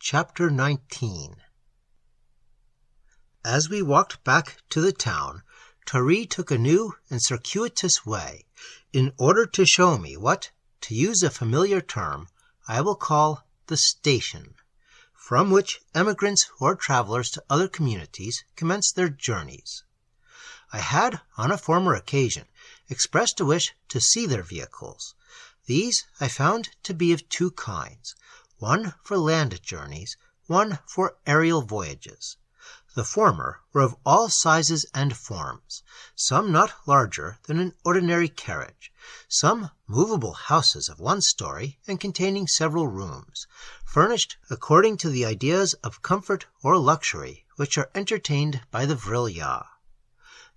Chapter 19. As we walked back to the town, Tari took a new and circuitous way in order to show me what, to use a familiar term, I will call the station, from which emigrants or travelers to other communities commence their journeys. I had, on a former occasion, expressed a wish to see their vehicles. These I found to be of two kinds, one for land journeys, one for aerial voyages. The former were of all sizes and forms, some not larger than an ordinary carriage, some movable houses of one story and containing several rooms, furnished according to the ideas of comfort or luxury which are entertained by the Vril-ya.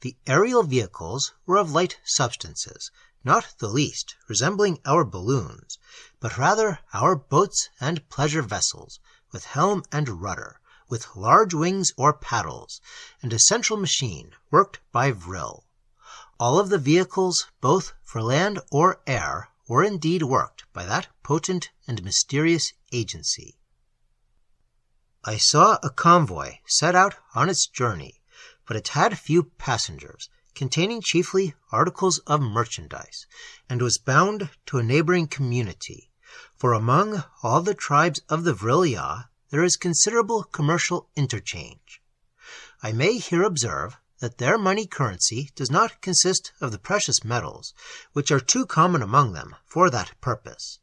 The aerial vehicles were of light substances, not the least resembling our balloons, but rather our boats and pleasure vessels, with helm and rudder, with large wings or paddles, and a central machine worked by Vril. All of the vehicles, both for land or air, were indeed worked by that potent and mysterious agency. I saw a convoy set out on its journey, but it had few passengers, containing chiefly articles of merchandise, and was bound to a neighboring community, for among all the tribes of the Vril-ya there is considerable commercial interchange. I may here observe that their money currency does not consist of the precious metals, which are too common among them for that purpose.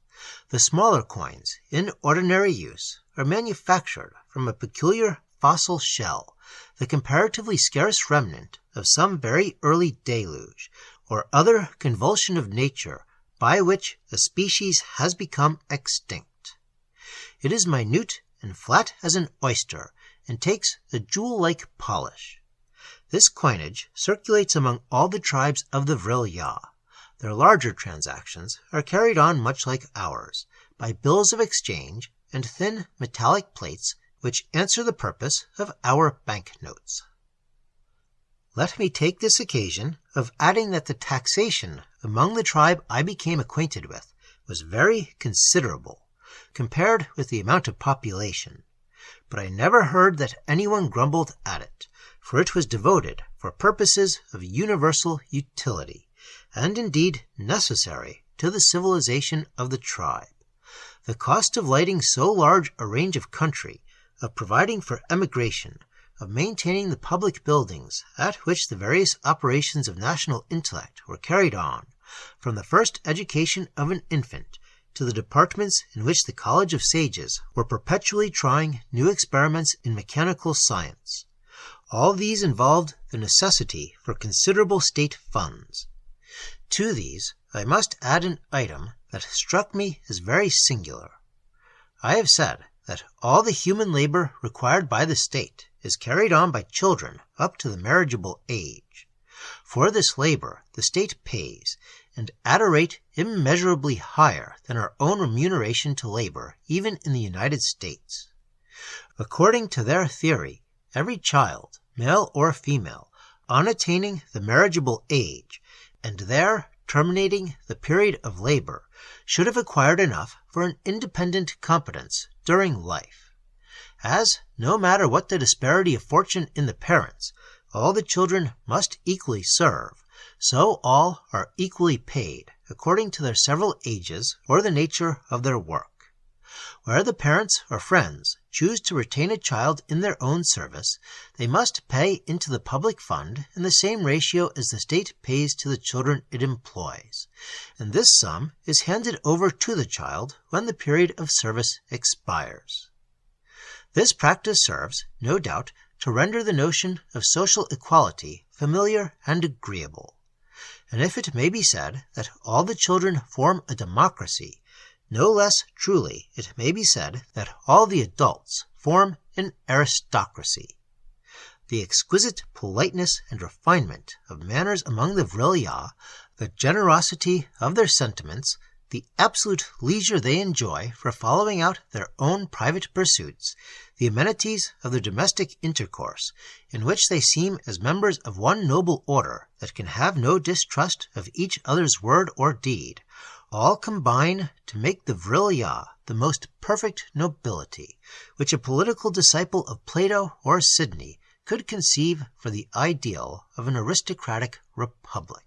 The smaller coins, in ordinary use, are manufactured from a peculiar fossil shell, the comparatively scarce remnant of some very early deluge, or other convulsion of nature by which a species has become extinct. It is minute and flat as an oyster, and takes a jewel-like polish. This coinage circulates among all the tribes of the Vril-ya. Their larger transactions are carried on much like ours, by bills of exchange and thin metallic plates which answer the purpose of our banknotes. Let me take this occasion of adding that the taxation among the tribe I became acquainted with was very considerable, compared with the amount of population, but I never heard that anyone grumbled at it, for it was devoted for purposes of universal utility, and indeed necessary to the civilization of the tribe. The cost of lighting so large a range of country, of providing for emigration, of maintaining the public buildings at which the various operations of national intellect were carried on, from the first education of an infant to the departments in which the College of Sages were perpetually trying new experiments in mechanical science. All these involved the necessity for considerable state funds. To these I must add an item that struck me as very singular. I have said that all the human labor required by the state is carried on by children up to the marriageable age. For this labor the state pays, and at a rate immeasurably higher than our own remuneration to labor even in the United States. According to their theory, every child, male or female, on attaining the marriageable age, and there terminating the period of labor, should have acquired enough for an independent competence during life. As, no matter what the disparity of fortune in the parents, all the children must equally serve, so all are equally paid according to their several ages or the nature of their work. Where the parents or friends choose to retain a child in their own service, they must pay into the public fund in the same ratio as the state pays to the children it employs, and this sum is handed over to the child when the period of service expires. This practice serves, no doubt, to render the notion of social equality familiar and agreeable. And if it may be said that all the children form a democracy, no less truly it may be said that all the adults form an aristocracy. The exquisite politeness and refinement of manners among the Vril-ya, the generosity of their sentiments, the absolute leisure they enjoy for following out their own private pursuits, the amenities of their domestic intercourse, in which they seem as members of one noble order that can have no distrust of each other's word or deed, all combine to make the Vril-ya the most perfect nobility which a political disciple of Plato or Sidney could conceive for the ideal of an aristocratic republic.